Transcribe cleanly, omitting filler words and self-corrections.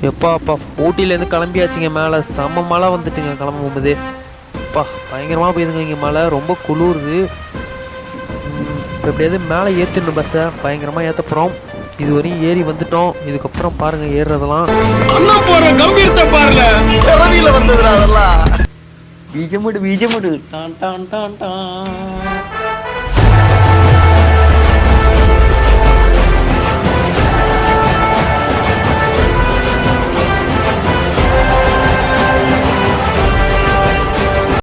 எப்பா அப்பா ஊட்டியிலேருந்து கிளம்பியாச்சுங்க. மேலே செம்ம மழை வந்துட்டுங்க கிளம்ப போகும்போது. அப்பா பயங்கரமாக போயிருங்க இங்கே மழை, ரொம்ப குளிருது. இப்போ எப்படியாவது மேலே ஏற்றிடணும் பஸ்ஸை, பயங்கரமாக ஏற்ற போகிறோம். இது வரையும் ஏறி வந்துட்டோம். இதுக்கப்புறம் பாருங்கள் ஏறுறதெல்லாம் வந்ததுடா அதெல்லாம். பீஜமுடு டான் டான் டான் டான்.